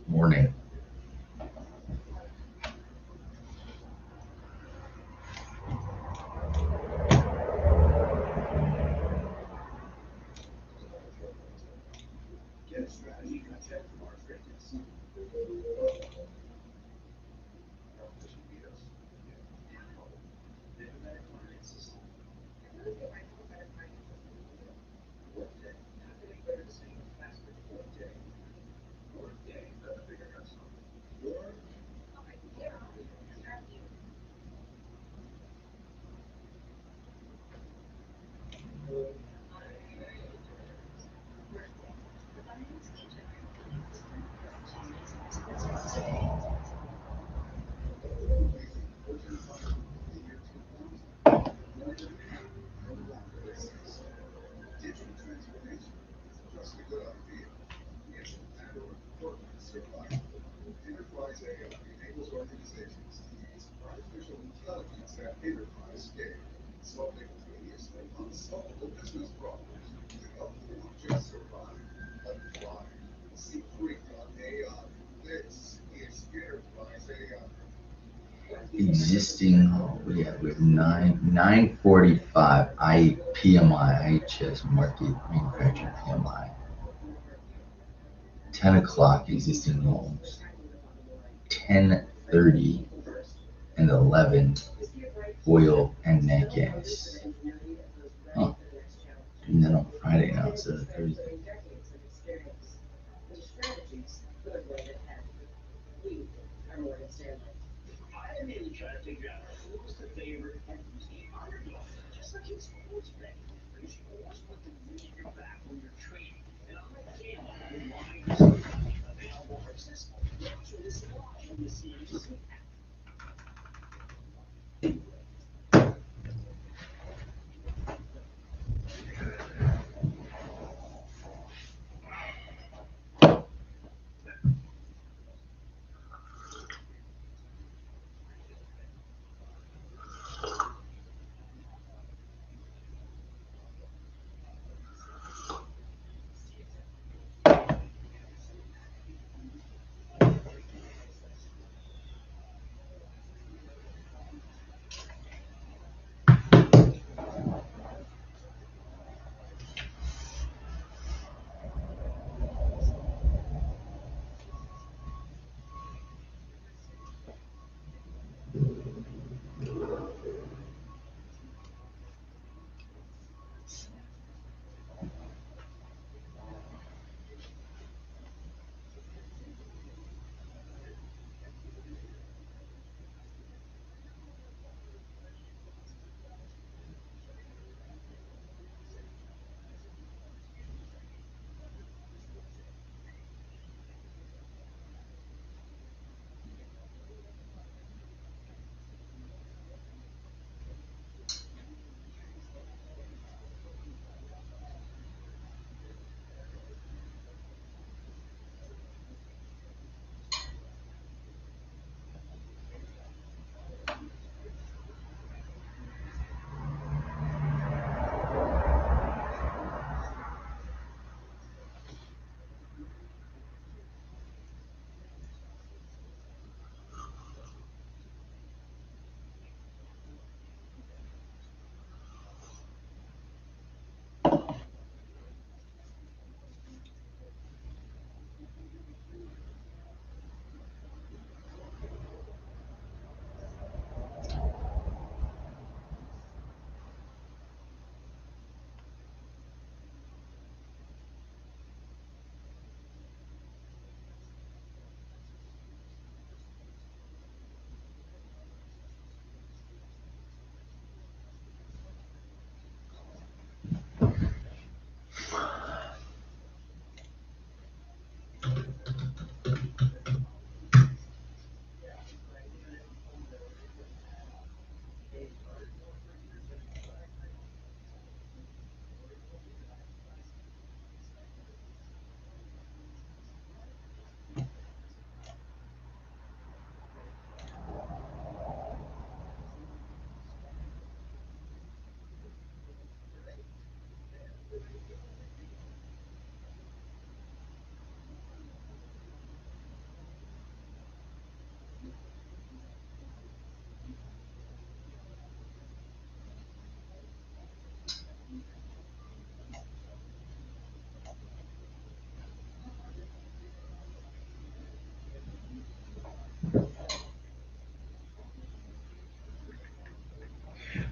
Morning. Existing, we have 9:45 PMI IHS market manufacturing PMI. 10 o'clock existing loans. 10:30 and 11 oil and nat gas. Huh. Doing that on Friday now instead of Thursday.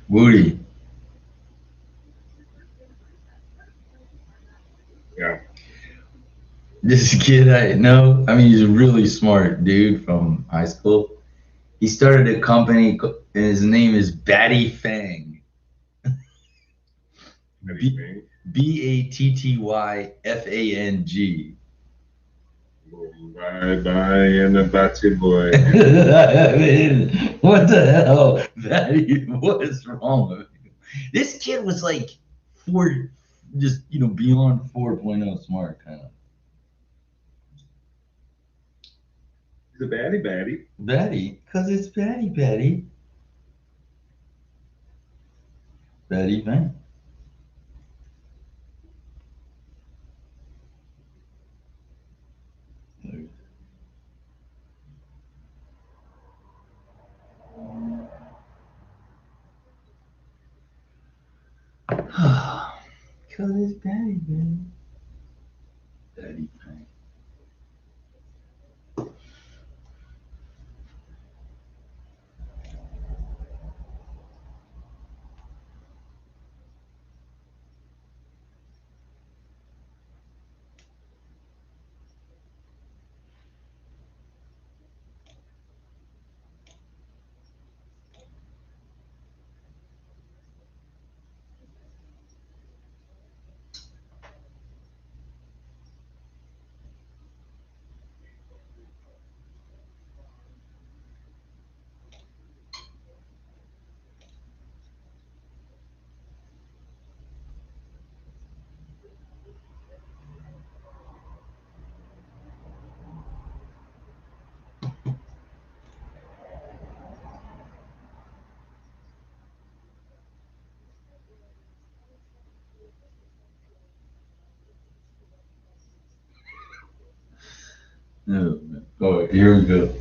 Woody. Yeah. This kid I know, I mean, he's a really smart dude from high school. He started a company, and his name is Batty Fang. What do you B think? Battyfang. Bye bye and a batty boy. I mean, what the hell? Batty, what is wrong with you? This kid was like four, just, beyond 4.0 smart, kind of. He's a batty batty. Batty, because it's Batty. Batty Fang. Because it's Batty, man. Batty Fang. Oh, man. Oh, here we go.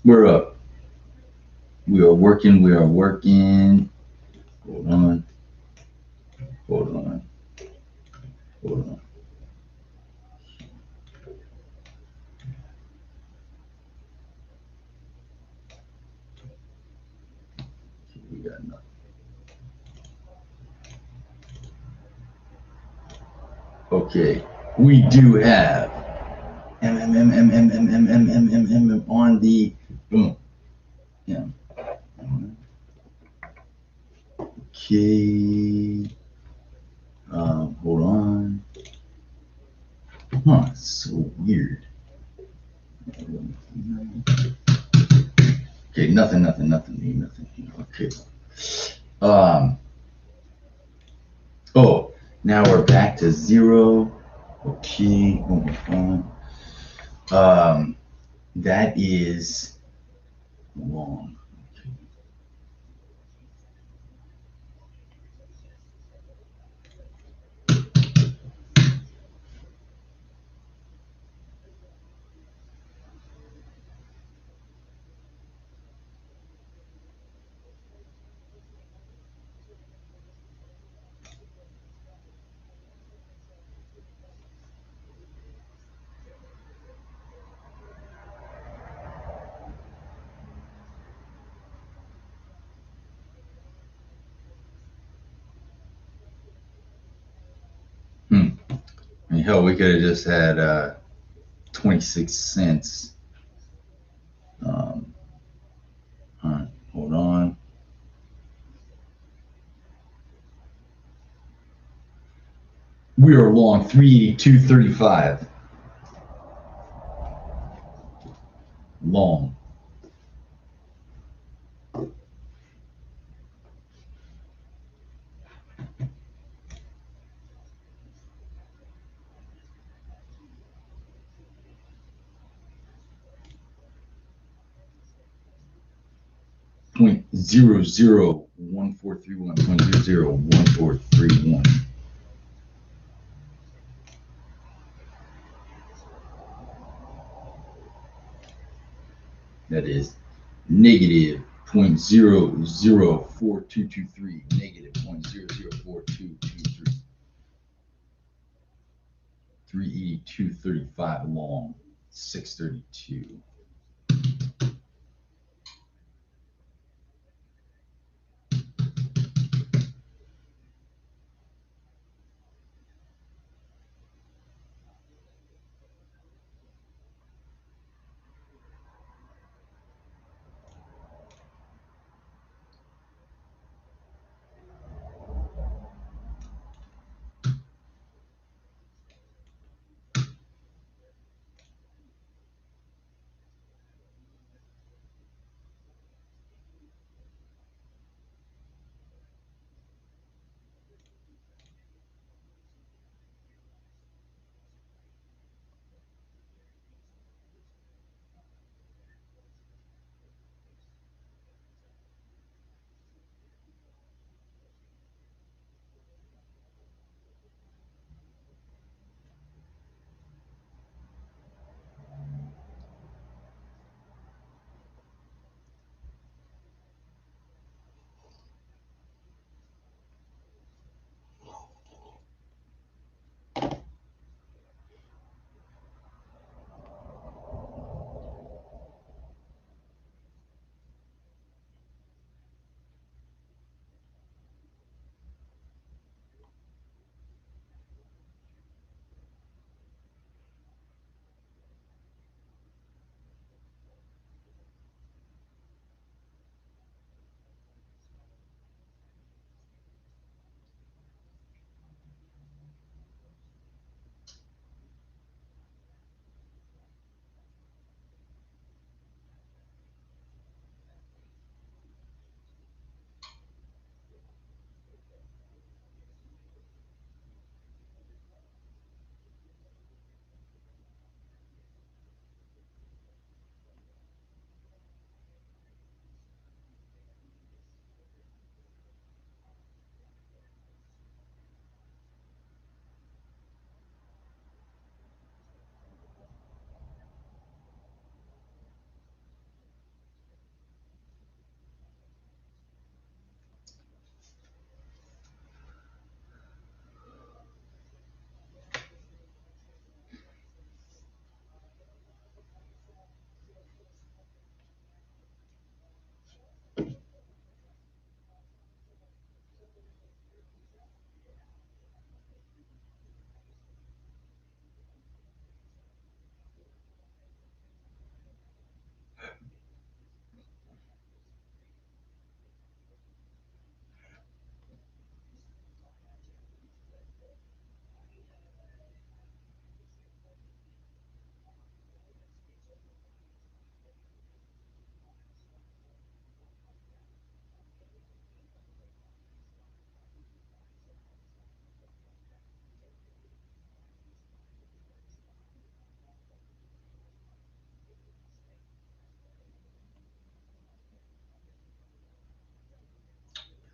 We're up. We are working. We are working. Hold on. Hold on. Hold on. We got nothing. Okay. We do have on the boom. Yeah. Okay. Hold on. Huh, it's so weird. Okay, nothing. Okay. Um. Oh, now we're back to 0. Okay. That is long. I mean, hell, we could have just had 26 cents. All right, hold on. We are long 382.35. Long. Point 001431. 0.001431. That is negative 0.004223, negative 0.004223, 382.35 long, 632.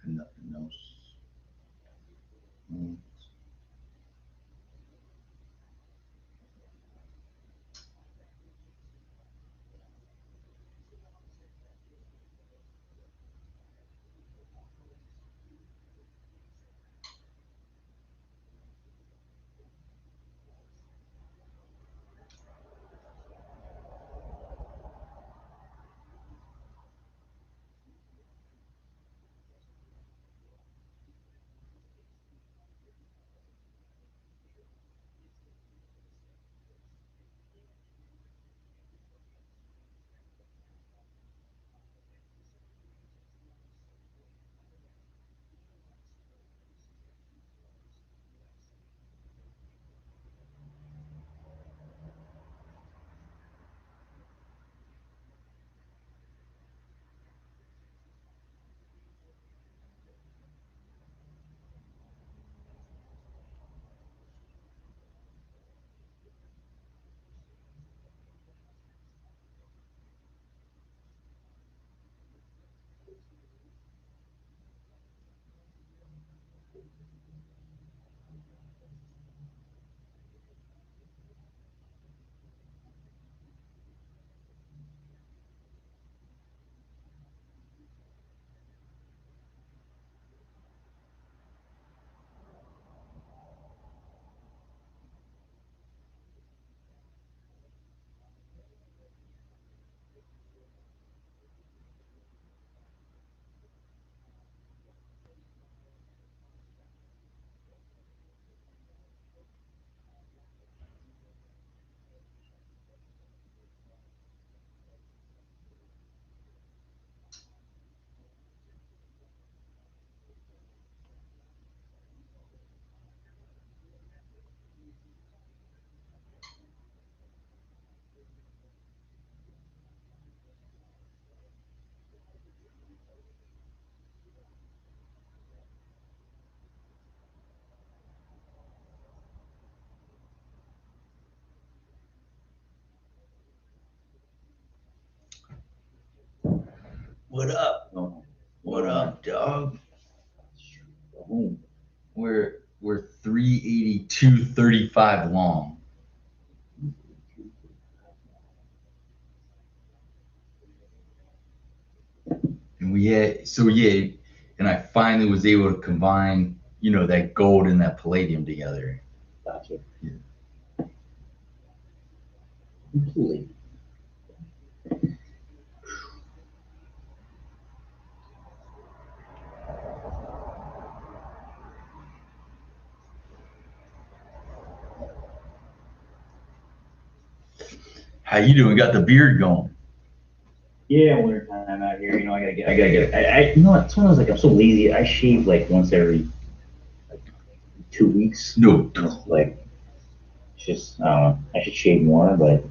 Nothing else. Mm. What up? Oh, What up, dog? home. We're 382.35 long. And we had and I finally was able to combine, that gold and that palladium together. Gotcha. Yeah. Completely. How you doing? Got the beard going? Yeah, winter time out here. I gotta get. You know what? It's one of those, like, I'm so lazy. I shave like once every, like, 2 weeks. No. Like, it's just, I don't know. I should shave more, but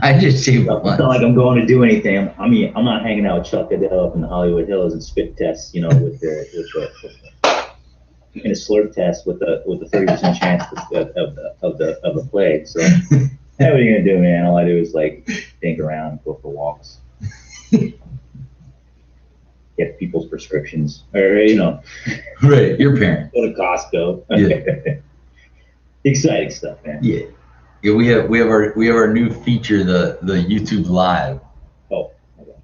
I just shaved it's once. not like I'm going to do anything. I mean, I'm not hanging out with Chuck Adele up in the Hollywood Hills and spit tests, with in a slurp test with the 30% chance of the plague. So, hey, what are you gonna do, man? All I do is, like, think around, go for walks, get people's prescriptions, or Right, your parent. go to Costco. Yeah. Exciting stuff, man. Yeah. Yeah, we have our new feature, the YouTube Live. Oh, okay.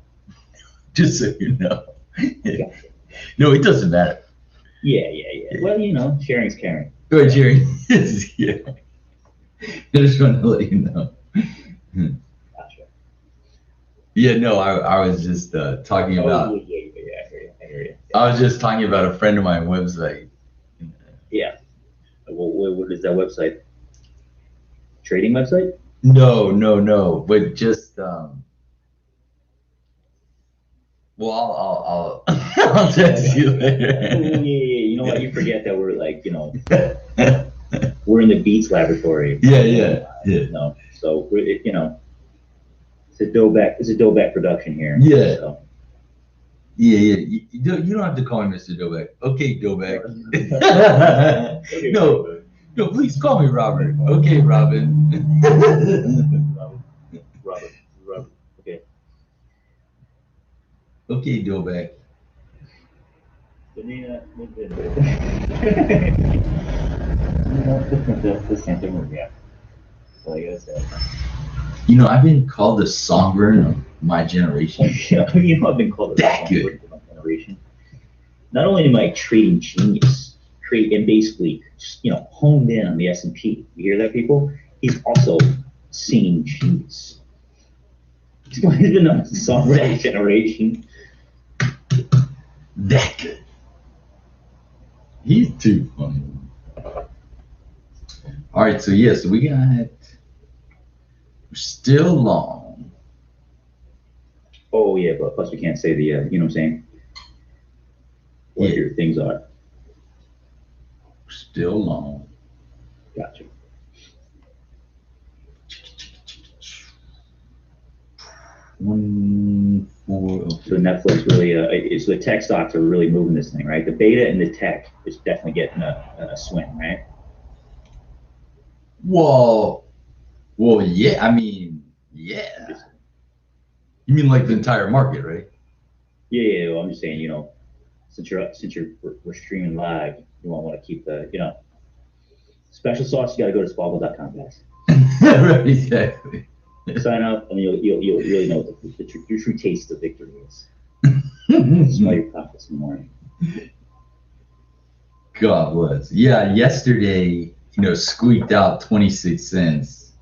Just so you know. Gotcha. No, it doesn't matter. Yeah. Well, sharing's caring. Go ahead, Jerry. Yeah. I just wanted to let you know. Gotcha. Yeah, no, I was just talking about. Oh, yeah, I hear you. I was just talking about a friend of mine website. Yeah. What is that website? Trading website? No, but just well, I'll I'll text you Oh, later. yeah. You know what? You forget that we're, like, we're in the Beats laboratory. Yeah. No, so it's a Doback production here. Yeah. So. Yeah. You don't have to call me Mr. Doback. Okay, Doback. Okay, No, please call me Robert. Okay, Robin. Robert. Okay. Okay, Doback. The Santa Maria. So I gotta say. I've been called the songbird of my generation. I've been called That the good. of my generation. Not only am I trading genius, and basically, honed in on the S&P. You hear that, people? He's also singing genius. He's been on the songwriting generation. That good. He's too funny. All right, so we got still long. Oh yeah, but plus we can't say the, you know what I'm saying? What your things are. Still long. Gotcha. So Netflix really, so the tech stocks are really moving this thing, right? The beta and the tech is definitely getting a swing, right? Well, yeah. I mean, yeah. You mean like the entire market, right? Yeah. Well, I'm just saying, since we're streaming live, you won't want to keep the, special sauce. You got to go to Spalgo.com, guys. Right, exactly. Sign up, and you'll really know what the true taste of victory is. Smell your profits in the morning. God bless. Yeah, yesterday, squeaked out 26 cents.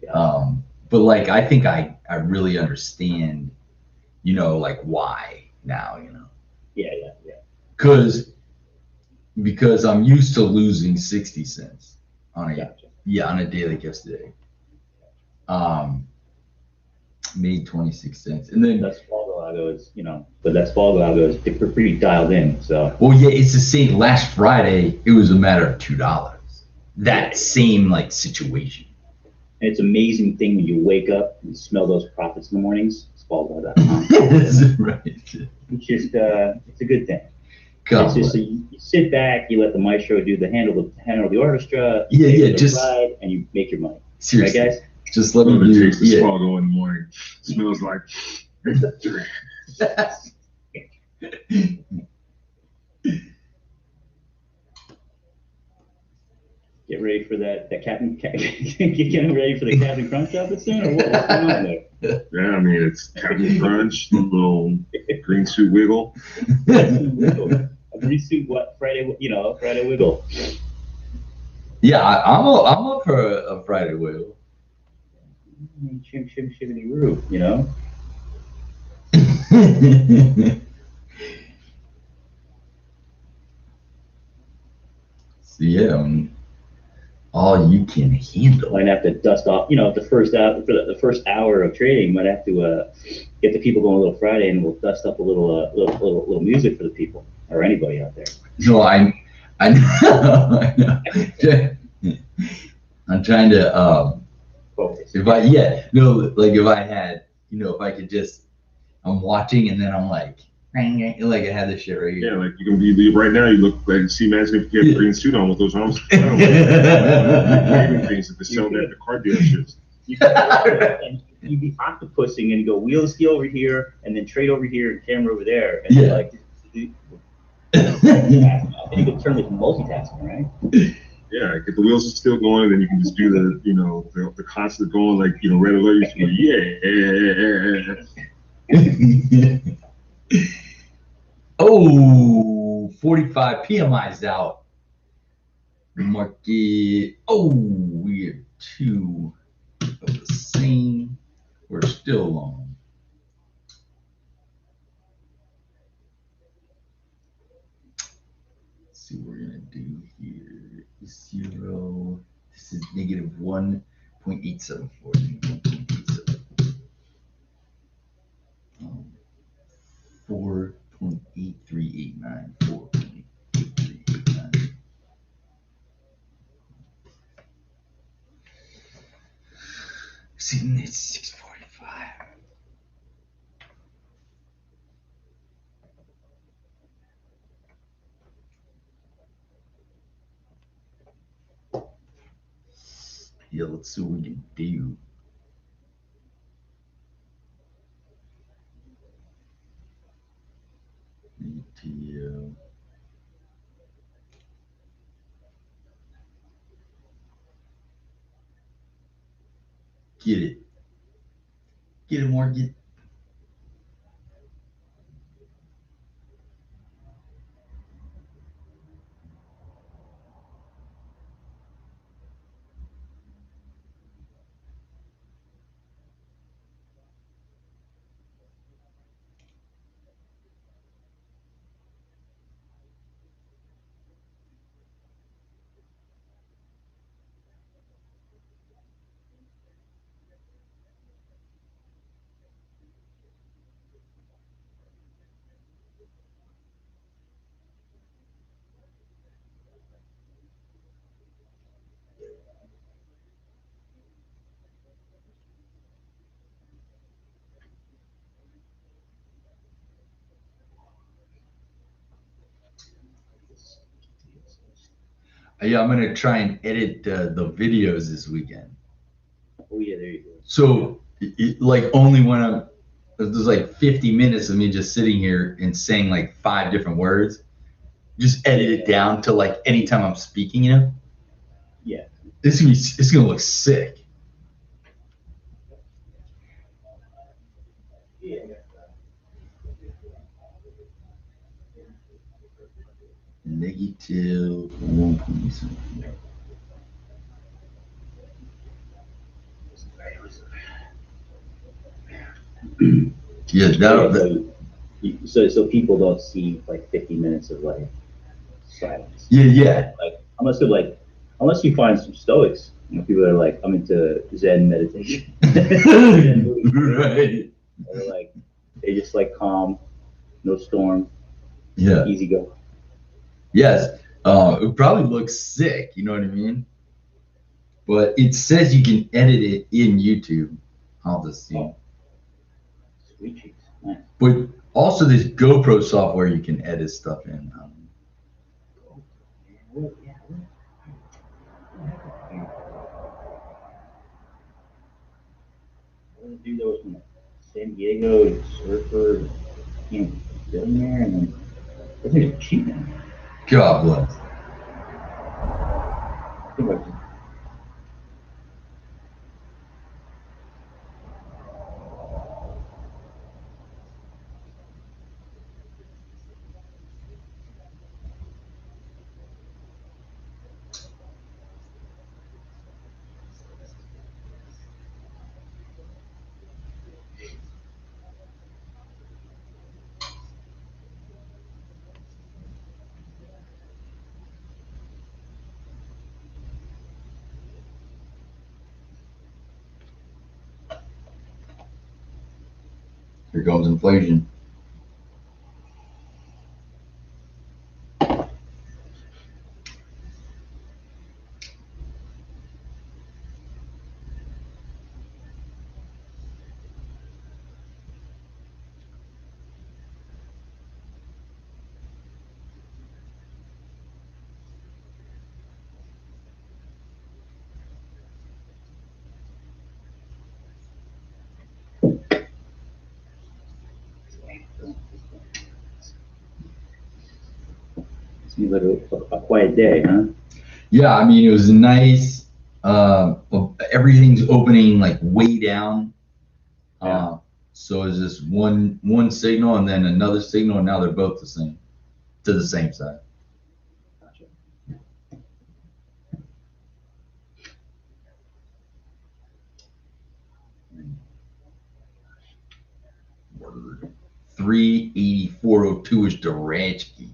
Yeah. But like, I think I really understand, like why now, Yeah. Because I'm used to losing 60 cents on a Gotcha. on a day like yesterday. Made 26 cents, and then That Spalgo algo is, but that Spalgo algo is pretty dialed in. So. Well, yeah, it's the same. Last Friday, it was a matter of $2. That same like situation. And it's an amazing thing when you wake up and smell those profits in the mornings. Spalgo.com. Right. It's just, it's a good thing. God it's just you sit back, you let the maestro do handle the orchestra. Just ride, and you make your money. Seriously, right, guys? Just let me Taste the do. Spalgo in the morning. Smells like victory. Get ready for that Captain. Getting ready for the Captain Crunch episode soon, or what's going on there? Yeah, I mean, it's Captain Crunch, the little green suit wiggle. A green suit, what Friday? Friday wiggle. Yeah, I'm up for a Friday wheel. Shim shim shimmity roo. So yeah, all you can handle. Might have to dust off. The first hour for the first hour of trading. Might have to get the people going a little Friday, and we'll dust up a little music for the people or anybody out there. No, I know. I know. I'm trying to Focus. if I had, if I could just, I'm watching and then I'm like I had this shit right Yeah, here. like you can be right now. You look like, see, imagine if you had a green suit on with those arms. Waving things that they're selling at the car dealerships. You could, and you'd be octopusing and go wheel to steel over here, and then trade over here and camera over there, and Yeah. and you could turn it to multitasking, right? Yeah, get the wheels still going, and then you can just do the constant going, like, red alert. You can go, yeah. Oh, 45 PMI's out. Market. Oh, we have two of the same. We're still long. Let's see what we're gonna do here. 0. This is negative 1.874. 4.8389. 4.8389. See, it's 645. Yeah, let's see what we can do. ETO. Get it. Get it, Morgan. Yeah, I'm gonna try and edit the videos this weekend. Oh yeah, there you go. So, like, only when there's like 50 minutes of me just sitting here and saying like 5 different words, just edit it down to like anytime I'm speaking, Yeah. It's gonna look sick. Yeah. Negative 1.74. Yeah, So people don't see like 50 minutes of like silence. Yeah. Like unless you find some stoics, people that are like, I'm into Zen meditation. Right. They're like, they just like calm, no storm, Yeah. easy go. Yes. It probably looks sick, you know what I mean? But it says you can edit it in YouTube. I'll just see. Oh. Sweet cheeks. Nice. But also there's GoPro software you can edit stuff in. Dude that was from San Diego, surfer. can't get in there, and then those things are cheap now. God bless. I think like, Here comes inflation. seems like a quiet day, huh? Yeah, I mean, it was nice. Everything's opening like way down. Yeah. So it's just one signal and then another signal, and now they're both the same to the same side. Gotcha. Word. 384.02 is Durachki.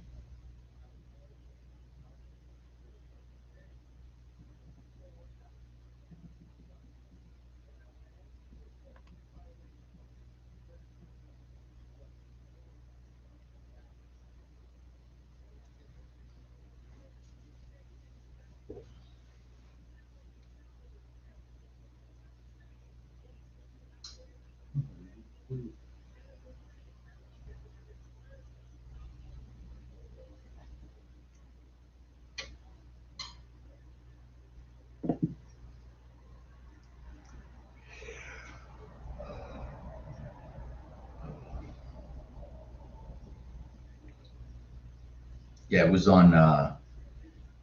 Yeah, it was on what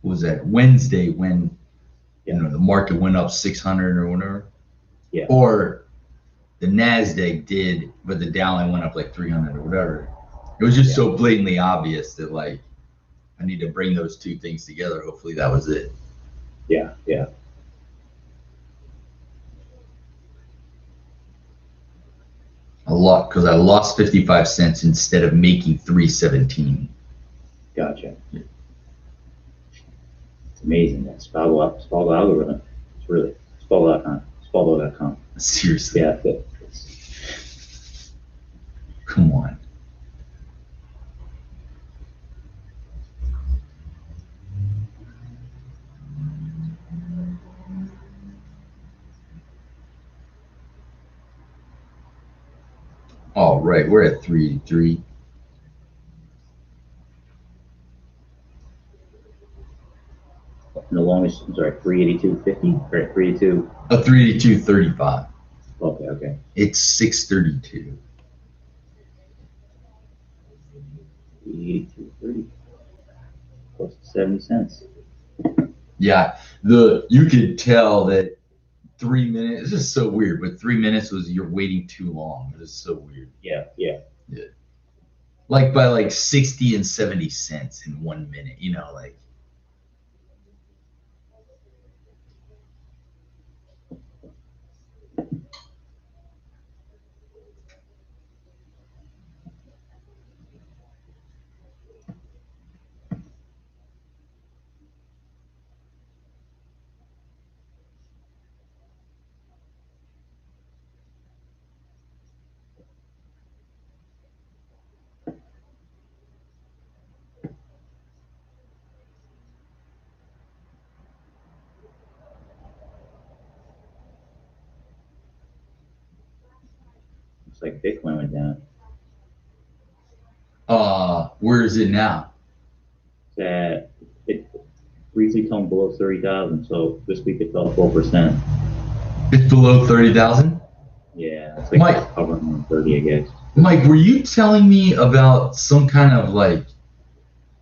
was that Wednesday when the market went up 600 or whatever. Yeah. Or the Nasdaq did, but the Dow line went up like 300 or whatever. It was just so blatantly obvious that like I need to bring those two things together. Hopefully that was it. Yeah, yeah. A lot because I lost 55 cents instead of making 317. Gotcha. Yeah. It's amazing that Spalgo algorithm. It's really Spalgo.com. Seriously. Yeah. Come on. All right, we're at 383. And the longest, I'm sorry, 382.50 or 382. 382.35. Okay. It's 632. 382.30. Close to 70 cents. Yeah, you could tell that 3 minutes. It's just so weird, but 3 minutes was you're waiting too long. It is so weird. Yeah. Like by like 60 and 70 cents in 1 minute, like. Looks like Bitcoin went down. Where is it now? It briefly toned below 30,000. So this week it fell 4%. It's below 30,000. Yeah, it's like Mike. hovering on 30, I guess. Mike, were you telling me about some kind of like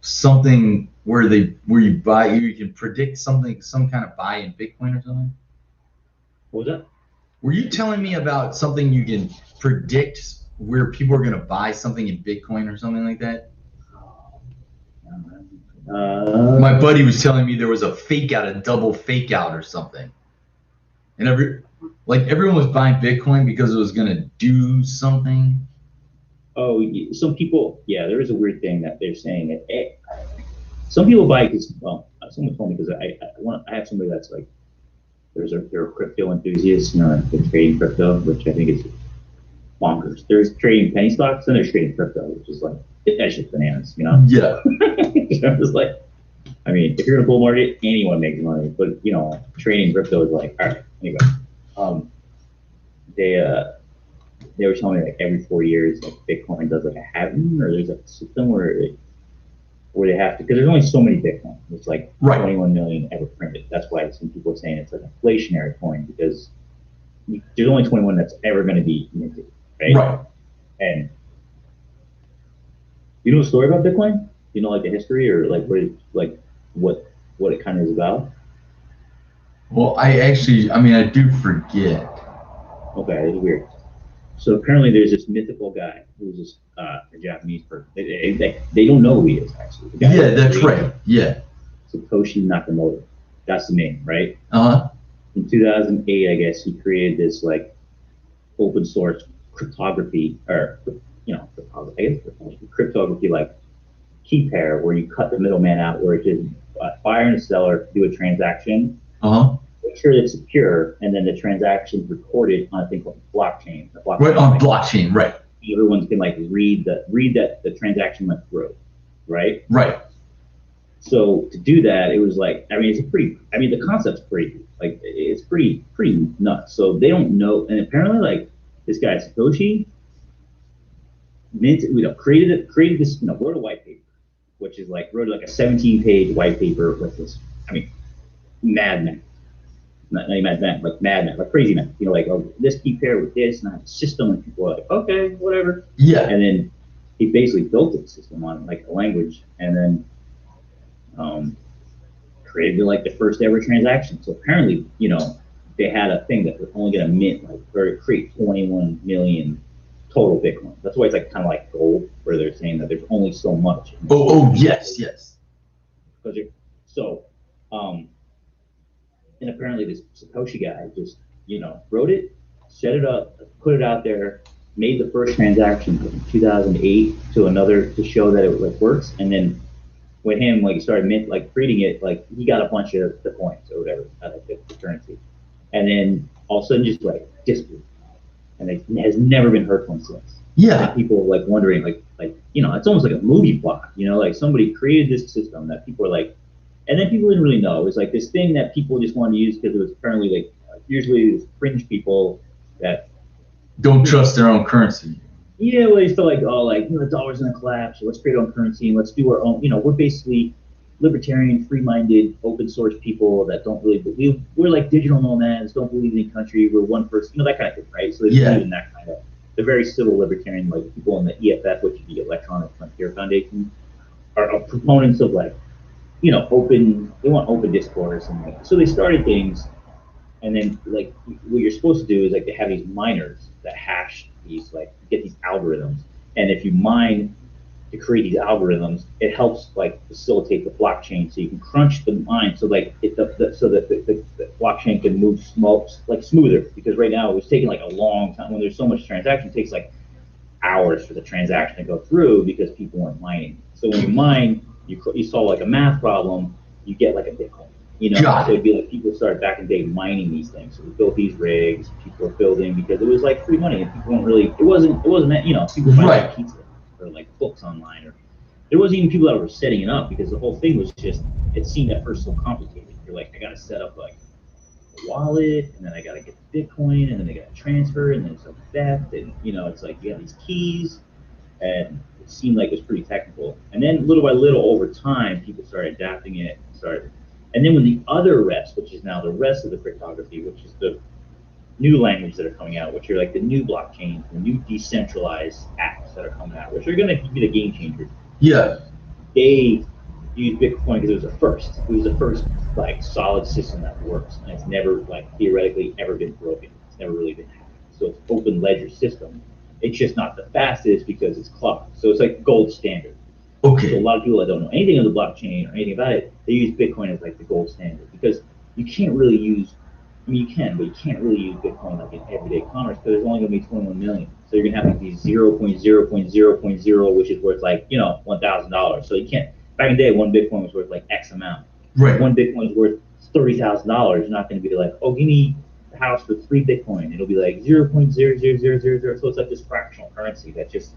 something where you buy, you can predict something, some kind of buy in Bitcoin or something? What was that? Were you telling me about something you can predict where people are going to buy something in Bitcoin or something like that? My buddy was telling me there was a fake out, a double fake out or something. And everyone was buying Bitcoin because it was going to do something. Oh, some people, yeah, there is a weird thing that they're saying that some people buy because, well, someone told me because I have somebody that's like, they're a crypto enthusiast, they're trading crypto, which I think is bonkers. There's trading penny stocks and there's trading crypto, which is like, that's just bananas, Yeah. I'm just like, I mean, if you're in a bull market, anyone makes money, but trading crypto is like, all right, anyway. They were telling me like every 4 years, like Bitcoin does like a halving, or there's a system where they have to, because there's only so many Bitcoin. It's like 21 million ever printed. That's why some people are saying it's like an inflationary coin, because there's only 21 that's ever going to be minted, right? Right. And you know the story about Bitcoin? You know, like the history, or like what it kind of is about? Well, I do forget. Okay, it's weird. So apparently there's this mythical guy who's just a Japanese person. They don't know who he is, actually. Yeah, that's right. Yeah. Satoshi Nakamoto. That's the name, right? Uh-huh. In 2008, I guess, he created this like open source cryptography, or I guess cryptography like key pair, where you cut the middleman out, where it is a buyer and a seller do a transaction, make sure it's secure, and then the transaction is recorded on a thing called blockchain. Right, on blockchain, right. Everyone can like read that the transaction went through, right? Right. So to do that, it was like, the concept's pretty, like, it's pretty nuts. So they don't know, and apparently, like, this guy Satoshi created this, wrote a white paper, which is like, wrote like a 17-page white paper with this, madman. Not madman, like madman, like crazy man. Like, oh, this key pair with this, and I have a system, and people are like, okay, whatever. Yeah. And then he basically built a system on like a language, and then created like the first ever transaction. So apparently, they had a thing that was only going to mint or create 21 million total Bitcoin. That's why it's like kind of like gold, where they're saying that there's only so much. Yes. So, and apparently this Satoshi guy just, wrote it, set it up, put it out there, made the first transaction in 2008 to show that it like works, and then with him, like, he started creating it, like, he got a bunch of the coins or whatever, the currency, and then all of a sudden just like disappeared, and it has never been heard from since. Yeah. And people like wondering, like it's almost like a movie plot, like somebody created this system that people are like, and then people didn't really know. It was like this thing that people just wanted to use because it was apparently like usually fringe people that don't trust their own currency. Yeah, well, they feel like, oh, like, the dollar's gonna collapse, so let's create our own currency and let's do our own. We're basically libertarian, free-minded, open source people that don't really believe. We're like digital nomads, don't believe in any country. We're one person, that kind of thing, right? So they believe in that kind of. They're very civil libertarian, like people in the EFF, which is the Electronic Frontier Foundation, are proponents of like, open. They want open discourse, and like, so they started things. And then, like, what you're supposed to do is like they have these miners that hash these, like, get these algorithms. And if you mine to create these algorithms, it helps like facilitate the blockchain, so you can crunch the mine, so like so that the blockchain can move smoother. Because right now it was taking like a long time when there's so much transaction. It takes like hours for the transaction to go through because people weren't mining. So when you mine, you solve like a math problem, you get like a Bitcoin. So it'd be like people started back in the day mining these things. So we built these rigs, people were building because it was like free money, and people weren't really. It wasn't people buying like pizza or like books online, or there wasn't even people that were setting it up, because the whole thing was just, it seemed at first so complicated. You're like, I got to set up like a wallet, and then I got to get the Bitcoin, and then I got to transfer, and then it's like theft, and it's like you have these keys, and it seemed like it was pretty technical. And then little by little over time, people started adapting it, and then when the other rest, which is now the rest of the cryptography, which is the new languages that are coming out, which are like the new blockchains, the new decentralized apps that are coming out, which are going to be the game changers. Yeah. They use Bitcoin because it was the first. It was the first like solid system that works, and it's never like theoretically ever been broken. It's never really been hacked. So it's open ledger system. It's just not the fastest because it's clocked. So it's like gold standard. So a Okay. lot of people that don't know anything of the blockchain or anything about it, they use Bitcoin as like the gold standard because you can't really use. I mean, you can, but you can't really use Bitcoin like in everyday commerce because there's only going to be 21 million. So you're going to have to be 0.0.0.0, which is worth like $1,000. So you can't. Back in the day, one Bitcoin was worth like X amount. Right. One Bitcoin is worth $30,000. You're not going to be like, oh, give me the house for 3 Bitcoin. It'll be like 0.00000. So it's like this fractional currency that just.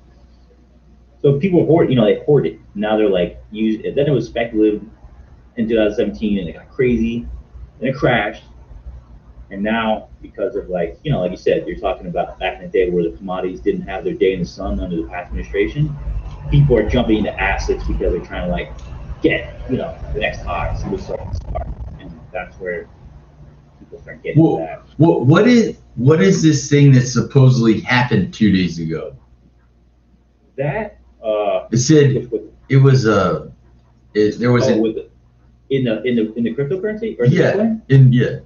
So people hoard, they hoard it. Now they're like, use it. Then it was speculative in 2017, and it got crazy, and it crashed. And now, because of like you said, you're talking about back in the day where the commodities didn't have their day in the sun under the past administration, people are jumping into assets because they're trying to like get, the next high, see what's starting to spark. And that's where people start getting Well, that. what is this thing that supposedly happened 2 days ago? That It said it was there was in the cryptocurrency or the yeah Bitcoin?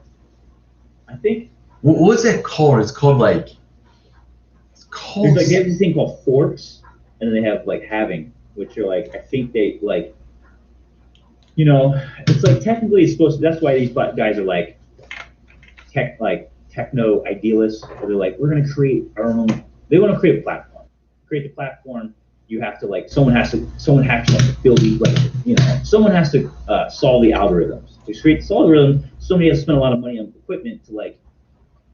I think what's that called? It's called like there's like they have this thing called forks, and then they have like halving, which are like I think they like it's like technically it's supposed to. That's why these guys are like techno idealists. Where they're like, we're gonna create our own. They want to create a platform. Create the platform. You have to like someone has to build these someone has to solve the algorithms. To create the algorithm, somebody has to spend a lot of money on equipment to like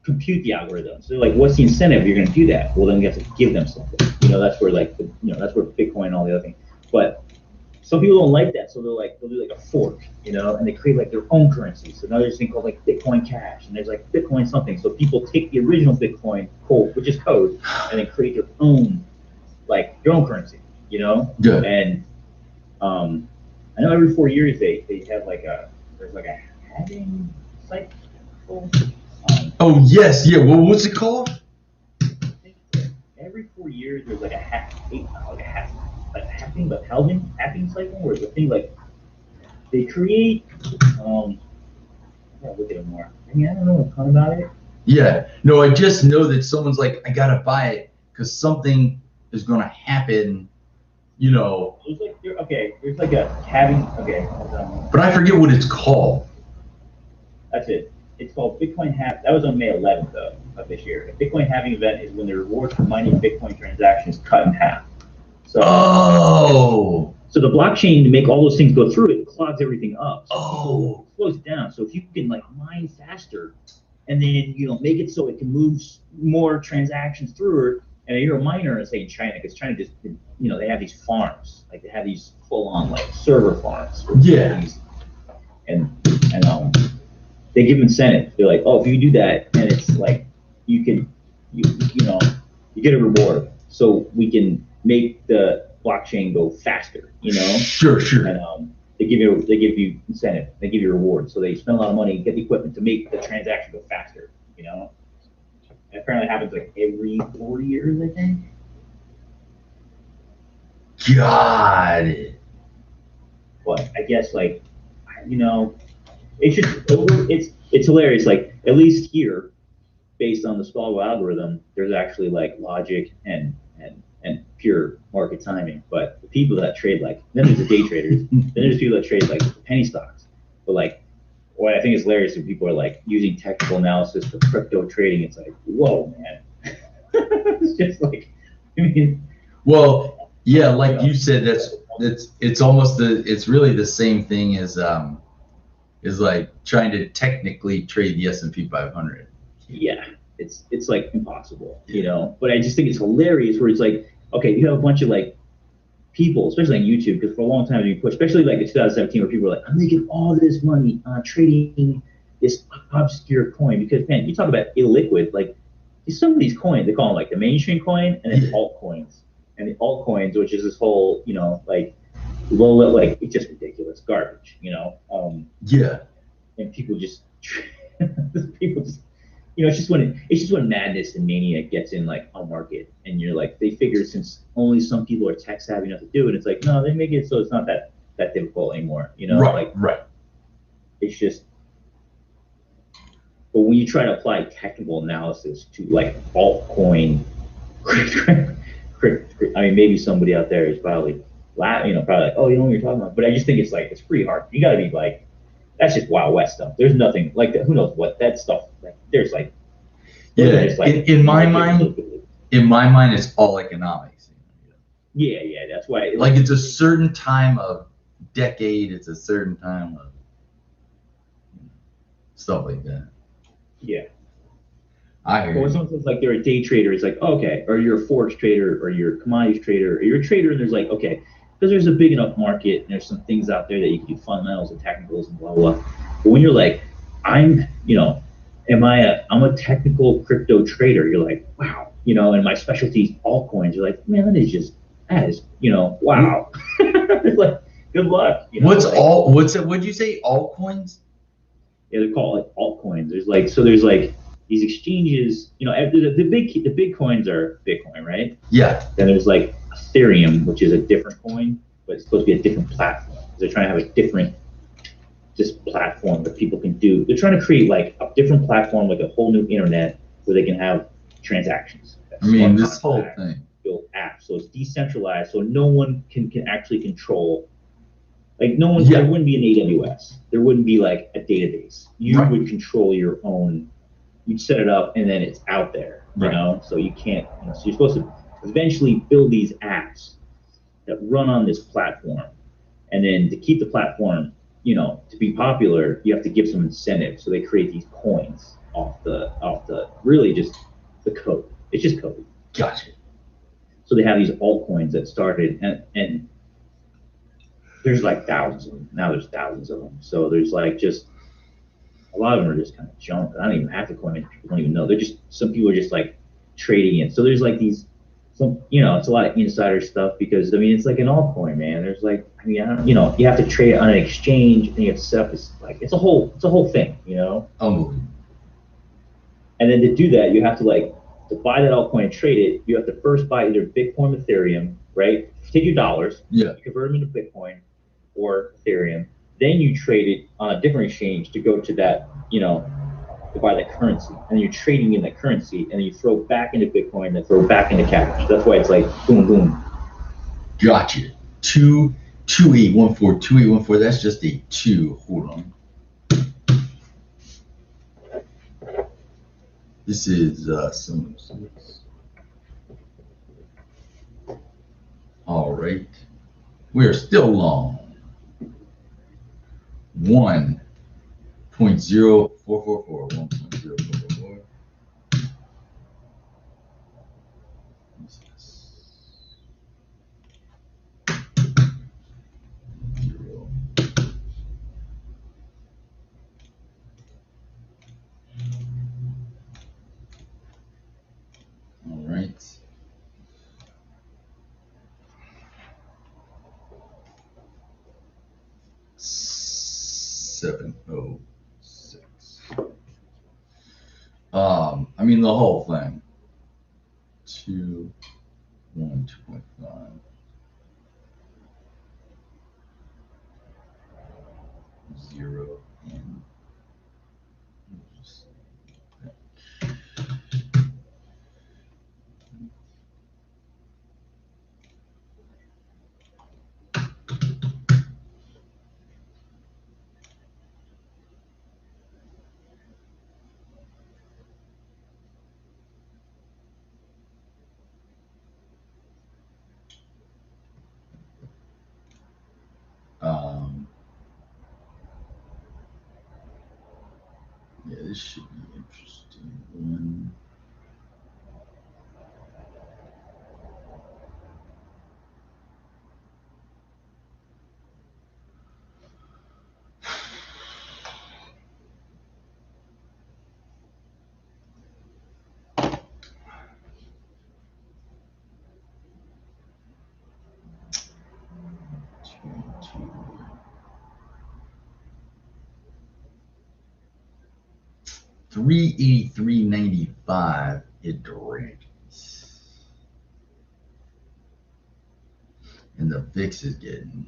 compute the algorithms. So like, what's the incentive? You're going to do that. Well, then you have to give them something. That's where like that's where Bitcoin and all the other things. But some people don't like that, so they'll do like a fork, and they create like their own currency. So now there's this thing called like Bitcoin Cash, and there's like Bitcoin something. So people take the original Bitcoin code, which is code, and then create their own currency. Good. And I know every 4 years they have there's like a halving cycle. Oh yes, yeah. Well, what's it called? I think every 4 years there's like a halving cycle where the thing like they create. I gotta look at it more. I mean, I don't know a ton about it. Yeah. No, I just know that someone's like, I gotta buy it because something is gonna happen. There's like a halving. Okay. But I forget what it's called. That's it. It's called Bitcoin Half. That was on May 11th of this year. A Bitcoin halving event is when the reward for mining Bitcoin transactions cut in half. So, so the blockchain, to make all those things go through, it clogs everything up. So it slows it down. So if you can like mine faster, and then make it so it can move more transactions through, and you're a miner, say in China, because China just they have these farms, like they have these full-on like server farms. Yeah. And they give incentive. They're like, oh, if you do that, and it's like you get a reward, so we can make the blockchain go faster. Sure. And they give you incentive. They give you reward. So they spend a lot of money, get the equipment to make the transaction go faster. And apparently happens like every 4 years, I think. Got it. But I guess it's hilarious. Like at least here, based on the Spalgo algorithm, there's actually like logic and pure market timing. But the people that trade then there's the day traders, then there's people that trade like penny stocks. But like what I think is hilarious is people are like using technical analysis for crypto trading. It's like, whoa, man. It's just like, well, yeah, like you said, it's almost it's really the same thing as like trying to technically trade the S&P 500. Yeah, it's like impossible, But I just think it's hilarious where it's like, okay, you have a bunch of like people, especially on YouTube, because for a long time you push, especially like in 2017, where people are like, I'm making all this money trading this obscure coin. Because man, you talk about illiquid, like some of these coins, they call them like the mainstream coin and then altcoins. And the altcoins, which is this whole, it's just ridiculous garbage, Yeah. And people just it's just when madness and mania gets in like a market, and you're like, they figure since only some people are tech savvy enough to do it, it's like, no, they make it so it's not that difficult anymore. Right, Like right. it's just. But when you try to apply technical analysis to like altcoin, I mean, maybe somebody out there is probably, probably like, oh, you know what you're talking about. But I just think it's like it's pretty hard. You got to be like, that's just Wild West stuff. There's nothing like that. Who knows what that stuff? Like, there's like, Yeah, just, like, in my mind, it's all economics. Yeah, that's why. Like it's a certain time of decade. It's a certain time of stuff like that. Yeah. I hear But when you. someone says like they're a day trader, it's like, okay, or you're a forex trader, or you're a commodities trader, or you're a trader, and there's like, okay, because there's a big enough market, and there's some things out there that you can do fundamentals and technicals and blah blah. But when you're like, I'm a technical crypto trader, you're like, wow, and my specialty is altcoins. You're like, man, that is, wow. It's like, good luck. What'd you say? Altcoins? Yeah, they call it altcoins. There's like these exchanges. The big coins are Bitcoin, right? Yeah. Then there's like Ethereum, which is a different coin, but it's supposed to be a different platform. They're trying to have a different just platform that people can do. They're trying to create like a different platform, like a whole new internet where they can have transactions. I mean, this whole thing. Build apps, so it's decentralized, so no one can actually control. Like no one, there wouldn't be an AWS. There wouldn't be like a database. You would control your own. You'd set it up, and then it's out there. So you can't. So you're supposed to eventually build these apps that run on this platform, and then to keep the platform, to be popular, you have to give some incentive. So they create these coins off the really just the code. It's just code. Gotcha. So they have these altcoins that started, and there's like thousands of them. Now there's thousands of them. So there's like just a lot of them are just kind of junk. I don't even have the coins. People don't even know. Some people are just like trading it. So there's like it's a lot of insider stuff because I mean it's like an altcoin, man. There's like you have to trade it on an exchange and you have to set up it's a whole thing, Unbelievable. And then to do that, you have to to buy that altcoin and trade it. You have to first buy either Bitcoin or Ethereum, right? Take your dollars, you convert them into Bitcoin or Ethereum. Then you trade it on a different exchange to go to that, to buy that currency. And you're trading in that currency, and then you throw back into Bitcoin, then throw back into cash. That's why it's like boom, boom. Gotcha. 2814. That's just a 2. Hold on. This is some. All right. We are still long. 1.0444. 1.0444. All right. $7.06. I mean the whole thing. 2.5. 0 and yeah, this should be interesting. 383.95 it directs. And the VIX is getting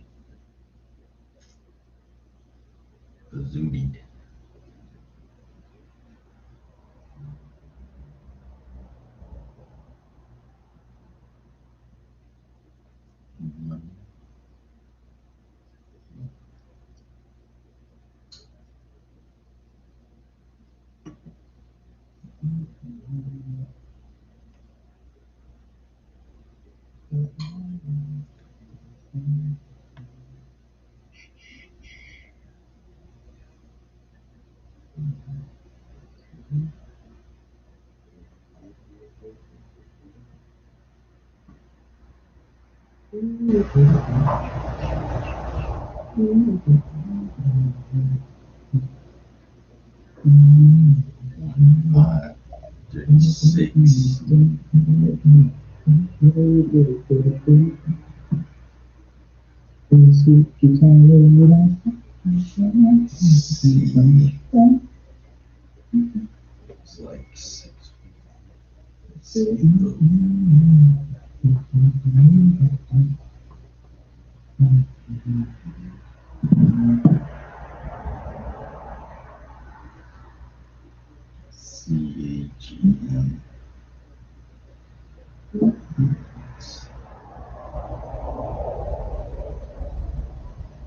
bazootied. Five, 36. See. It's like 6. CAGM.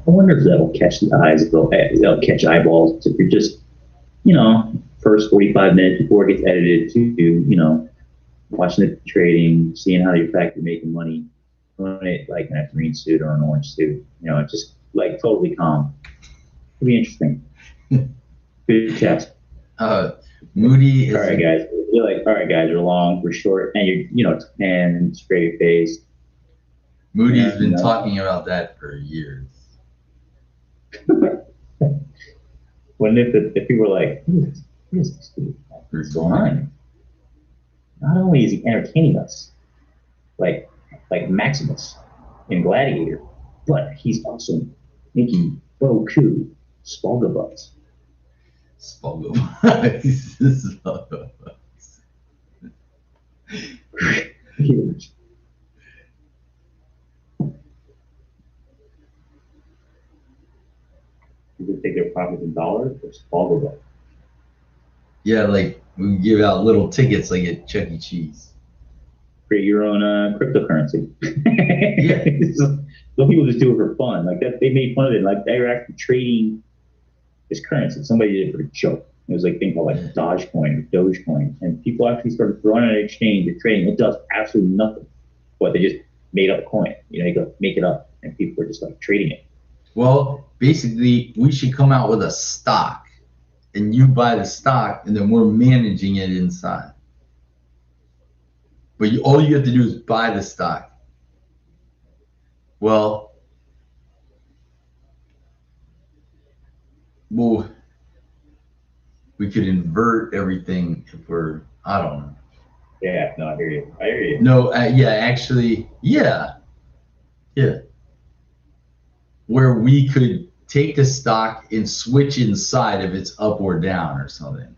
I wonder if that'll catch the eyes, if they'll catch eyeballs if you're just, first 45 minutes before it gets edited to, watching the trading, seeing how you're making money, doing it like in a green suit or an orange suit, just like totally calm. It'll be interesting. Good test. Moody is. All right, guys. You're like, all right, guys, we're long, we're short, and and straight face. Moody's been talking about that for years. When if people were like, what is this dude? What's going on? Not only is he entertaining us, like Maximus in Gladiator, but he's also making Boku Spalgo bucks. Spalgo bucks. Spalgo bucks. Huge. People take their profits in dollars or Spalgo bucks. Yeah, like we give out little tickets like at Chuck E. Cheese. Create your own cryptocurrency. Yeah. Some people just do it for fun. Like that, they made fun of it. Like they were actually trading this currency. Somebody did it for a joke. It was like things called like Dogecoin or Dogecoin, and people actually started throwing it on an exchange and trading. It does absolutely nothing. But they just made up a coin. You go make it up, and people are just like trading it. Well, basically, we should come out with a stock, and you buy the stock, and then we're managing it inside. But all you have to do is buy the stock. Well, we could invert everything if I don't know. Yeah, no, I hear you. No, yeah, actually, yeah. Where we could take the stock and switch inside if it's up or down or something.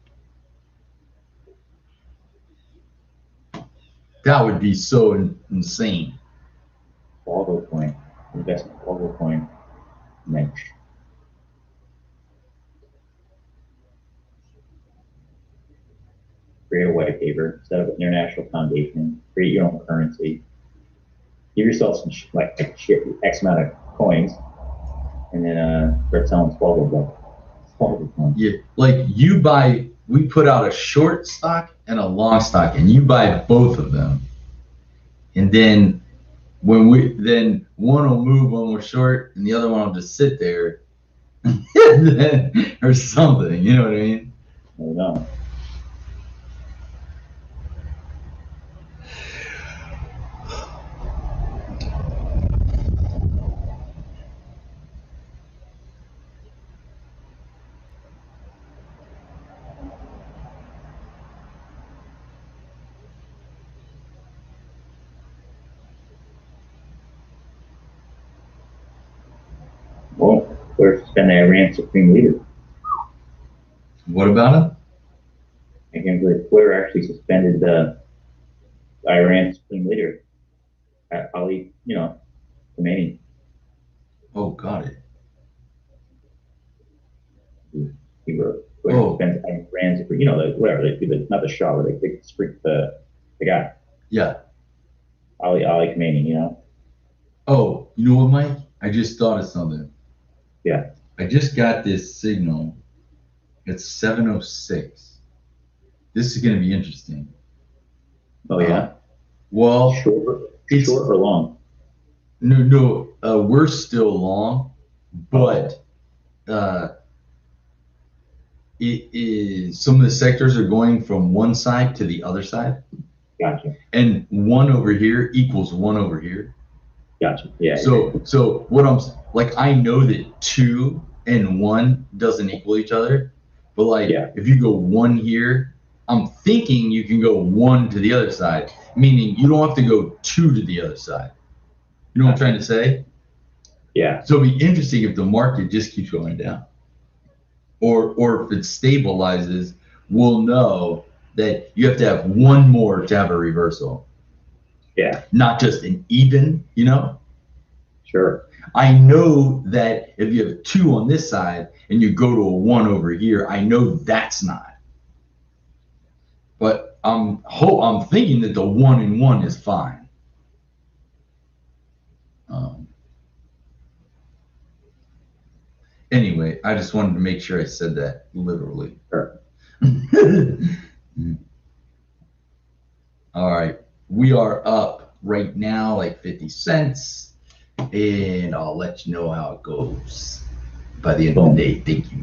That would be so insane. Spalgo coin, investment Spalgo coin, niche. Create a white paper, set up an international foundation, create your own currency, give yourself some X amount of coins, and then start selling Spalgo coins. Yeah, like we put out a short stock and a long stock, and you buy both of them, and then one will move when we're short, and the other one will just sit there, or something. You know what I mean? I don't know. Well, where's been the Iran supreme leader? What about him? I can't believe Twitter actually suspended the Iran supreme leader, Ali, Khamenei. Oh, got it. He wrote, Oh. Iran, whatever, not the Shah, but they the guy, Yeah. Ali Khamenei, Oh, you know what, Mike? I just thought of something. Yeah. I just got this signal. It's 7:06. This is going to be interesting. Oh, yeah? Well, Short it's or long? no. We're still long, but it is some of the sectors are going from one side to the other side, Gotcha. and one over here equals one over here. Gotcha. Yeah. So what I'm like, I know that 2 and 1 doesn't equal each other, but like if you go 1 here, I'm thinking you can go 1 to the other side, meaning you don't have to go 2 to the other side. You know what I'm trying to say? Yeah. So it'd be interesting if the market just keeps going down, or if it stabilizes, we'll know that you have to have 1 more to have a reversal. Yeah. Not just an even, Sure. I know that if you have 2 on this side and you go to a 1 over here, I know that's not. But I'm thinking that the 1 and 1 is fine. Anyway, I just wanted to make sure I said that literally. Sure. All right, we are up right now like 50 cents, and I'll let you know how it goes by the end of the day. Thank you.